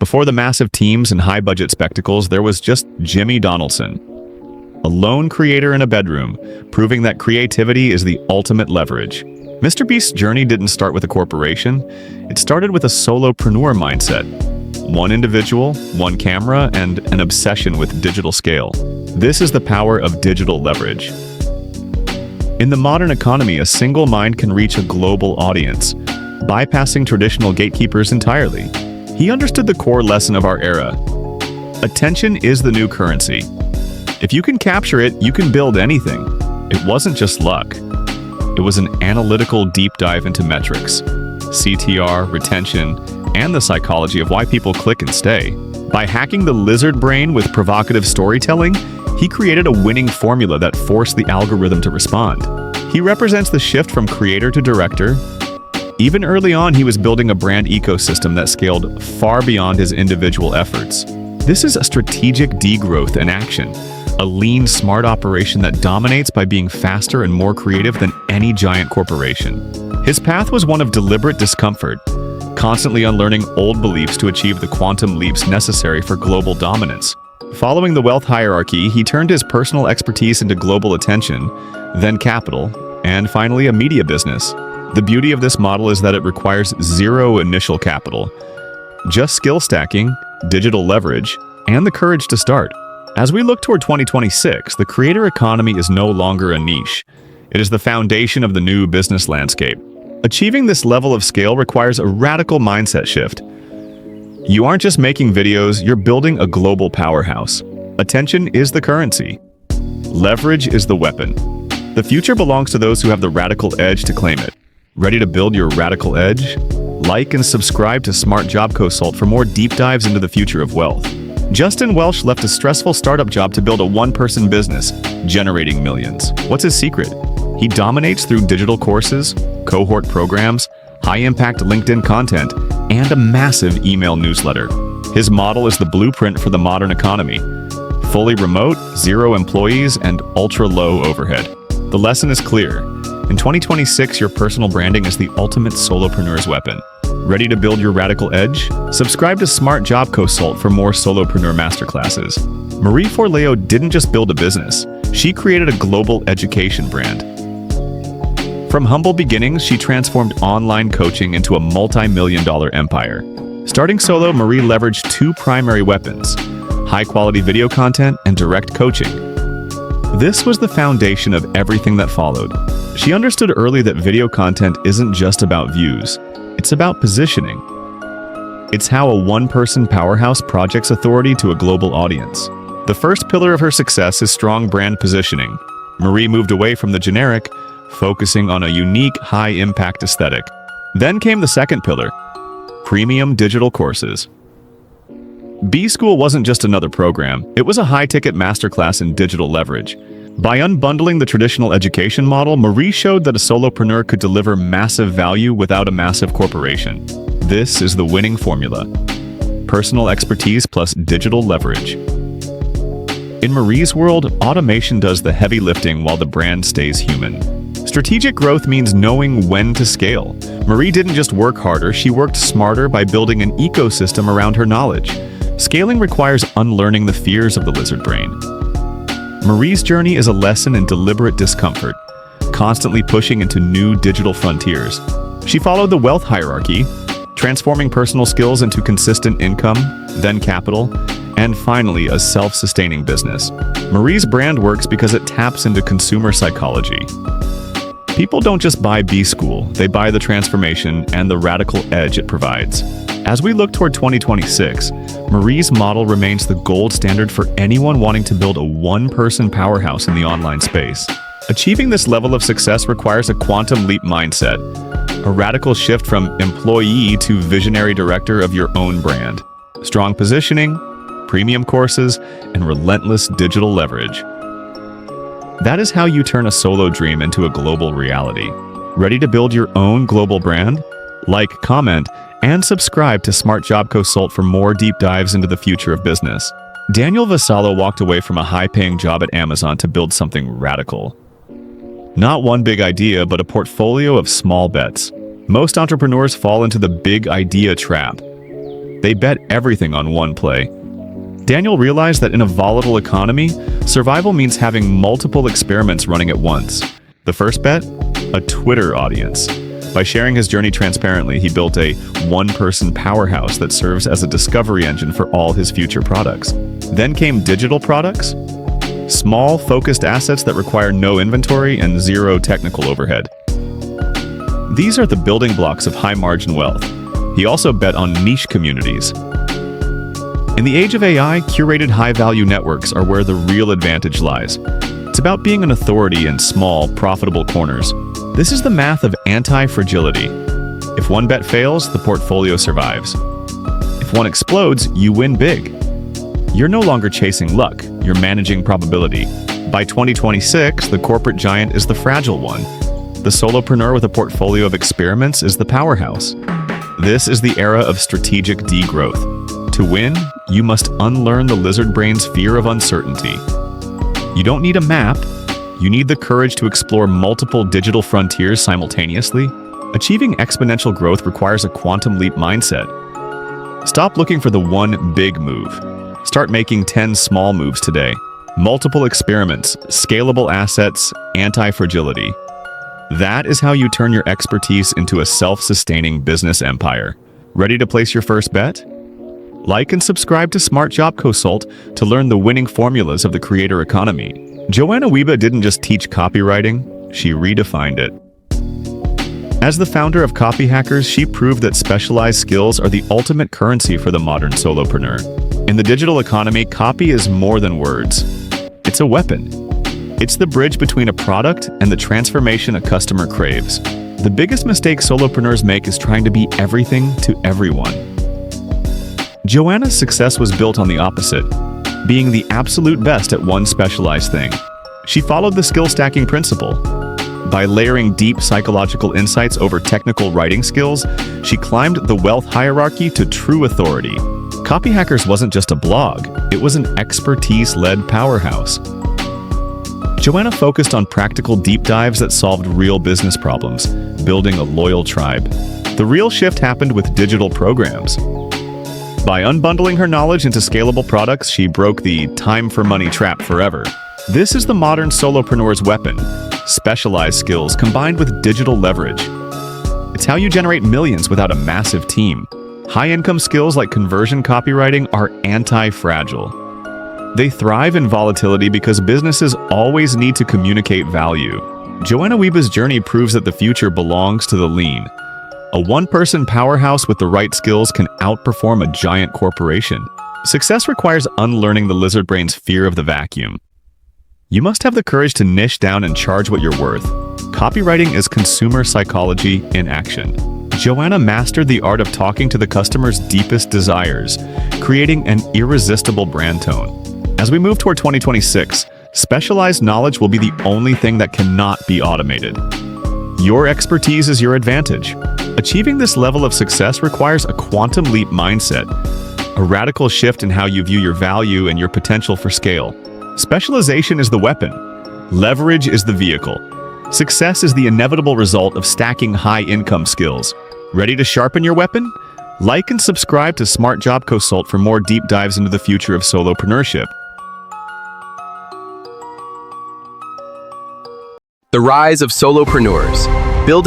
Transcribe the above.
Before the massive teams and high-budget spectacles, there was just Jimmy Donaldson, a lone creator in a bedroom, proving that creativity is the ultimate leverage. Mr. Beast's journey didn't start with a corporation. It started with a solopreneur mindset. One individual, one camera, and an obsession with digital scale. This is the power of digital leverage. In the modern economy, a single mind can reach a global audience, bypassing traditional gatekeepers entirely. He understood the core lesson of our era. Attention is the new currency. If you can capture it, you can build anything. It wasn't just luck. It was an analytical deep dive into metrics, CTR, retention, and the psychology of why people click and stay. By hacking the lizard brain with provocative storytelling, he created a winning formula that forced the algorithm to respond. He represents the shift from creator to director. Even early on, he was building a brand ecosystem that scaled far beyond his individual efforts. This is a strategic degrowth in action, a lean, smart operation that dominates by being faster and more creative than any giant corporation. His path was one of deliberate discomfort, constantly unlearning old beliefs to achieve the quantum leaps necessary for global dominance. Following the wealth hierarchy, he turned his personal expertise into global attention, then capital, and finally a media business. The beauty of this model is that it requires zero initial capital, just skill stacking, digital leverage, and the courage to start. As we look toward 2026, the creator economy is no longer a niche. It is the foundation of the new business landscape. Achieving this level of scale requires a radical mindset shift. You aren't just making videos, you're building a global powerhouse. Attention is the currency. Leverage is the weapon. The future belongs to those who have the radical edge to claim it. Ready to build your radical edge? Like and subscribe to Smart Job Consult for more deep dives into the future of wealth. Justin Welsh left a stressful startup job to build a one-person business, generating millions. What's his secret? He dominates through digital courses, cohort programs, high-impact LinkedIn content, and a massive email newsletter. His model is the blueprint for the modern economy. Fully remote, zero employees, and ultra-low overhead. The lesson is clear. In 2026, your personal branding is the ultimate solopreneur's weapon. Ready to build your radical edge? Subscribe to Smart Job Consult for more solopreneur masterclasses. Marie Forleo didn't just build a business. She created a global education brand. From humble beginnings, she transformed online coaching into a multi-million-dollar empire. Starting solo, Marie leveraged two primary weapons: high-quality video content and direct coaching. This was the foundation of everything that followed. She understood early that video content isn't just about views. It's about positioning. It's how a one-person powerhouse projects authority to a global audience. The first pillar of her success is strong brand positioning. Marie moved away from the generic, focusing on a unique, high-impact aesthetic. Then came the second pillar: premium digital courses. B-School wasn't just another program, it was a high-ticket masterclass in digital leverage. By unbundling the traditional education model, Marie showed that a solopreneur could deliver massive value without a massive corporation. This is the winning formula: personal expertise plus digital leverage. In Marie's world, automation does the heavy lifting while the brand stays human. Strategic growth means knowing when to scale. Marie didn't just work harder, she worked smarter by building an ecosystem around her knowledge. Scaling requires unlearning the fears of the lizard brain. Marie's journey is a lesson in deliberate discomfort, constantly pushing into new digital frontiers. She followed the wealth hierarchy, transforming personal skills into consistent income, then capital, and finally a self-sustaining business. Marie's brand works because it taps into consumer psychology. People don't just buy B-School, they buy the transformation and the radical edge it provides. As we look toward 2026, Marie's model remains the gold standard for anyone wanting to build a one-person powerhouse in the online space. Achieving this level of success requires a quantum leap mindset, a radical shift from employee to visionary director of your own brand. Strong positioning, premium courses, and relentless digital leverage. That is how you turn a solo dream into a global reality. Ready to build your own global brand? Like, comment, and subscribe to Smart Job Consult for more deep dives into the future of business. Daniel Vassallo walked away from a high-paying job at Amazon to build something radical. Not one big idea, but a portfolio of small bets. Most entrepreneurs fall into the big idea trap. They bet everything on one play. Daniel realized that in a volatile economy, survival means having multiple experiments running at once. The first bet? A Twitter audience. By sharing his journey transparently, he built a one-person powerhouse that serves as a discovery engine for all his future products. Then came digital products. Small, focused assets that require no inventory and zero technical overhead. These are the building blocks of high-margin wealth. He also bet on niche communities. In the age of AI, curated high-value networks are where the real advantage lies. It's about being an authority in small, profitable corners. This is the math of anti-fragility. If one bet fails, the portfolio survives. If one explodes, you win big. You're no longer chasing luck, you're managing probability. By 2026, the corporate giant is the fragile one. The solopreneur with a portfolio of experiments is the powerhouse. This is the era of strategic degrowth. To win, you must unlearn the lizard brain's fear of uncertainty. You don't need a map. You need the courage to explore multiple digital frontiers simultaneously. Achieving exponential growth requires a quantum leap mindset. Stop looking for the one big move. Start making 10 small moves today. Multiple experiments, scalable assets, anti-fragility. That is how you turn your expertise into a self-sustaining business empire. Ready to place your first bet? Like and subscribe to Smart Job Consult to learn the winning formulas of the creator economy. Joanna Wiebe didn't just teach copywriting, she redefined it. As the founder of Copy Hackers, she proved that specialized skills are the ultimate currency for the modern solopreneur. In the digital economy, copy is more than words. It's a weapon. It's the bridge between a product and the transformation a customer craves. The biggest mistake solopreneurs make is trying to be everything to everyone. Joanna's success was built on the opposite, being the absolute best at one specialized thing. She followed the skill stacking principle. By layering deep psychological insights over technical writing skills, she climbed the wealth hierarchy to true authority. Copy Hackers wasn't just a blog, it was an expertise-led powerhouse. Joanna focused on practical deep dives that solved real business problems, building a loyal tribe. The real shift happened with digital programs. By unbundling her knowledge into scalable products, she broke the time for money trap forever. This is the modern solopreneur's weapon, specialized skills combined with digital leverage. It's how you generate millions without a massive team. High-income skills like conversion copywriting are anti-fragile. They thrive in volatility because businesses always need to communicate value. Joanna Wiebe's journey proves that the future belongs to the lean. A one-person powerhouse with the right skills can outperform a giant corporation. Success requires unlearning the lizard brain's fear of the vacuum. You must have the courage to niche down and charge what you're worth. Copywriting is consumer psychology in action. Joanna mastered the art of talking to the customer's deepest desires, creating an irresistible brand tone. As we move toward 2026, specialized knowledge will be the only thing that cannot be automated. Your expertise is your advantage. Achieving this level of success requires a quantum leap mindset, a radical shift in how you view your value and your potential for scale. Specialization is the weapon. Leverage is the vehicle. Success is the inevitable result of stacking high-income skills. Ready to sharpen your weapon? Like and subscribe to Smart Job Consult for more deep dives into the future of solopreneurship. The rise of solopreneurs.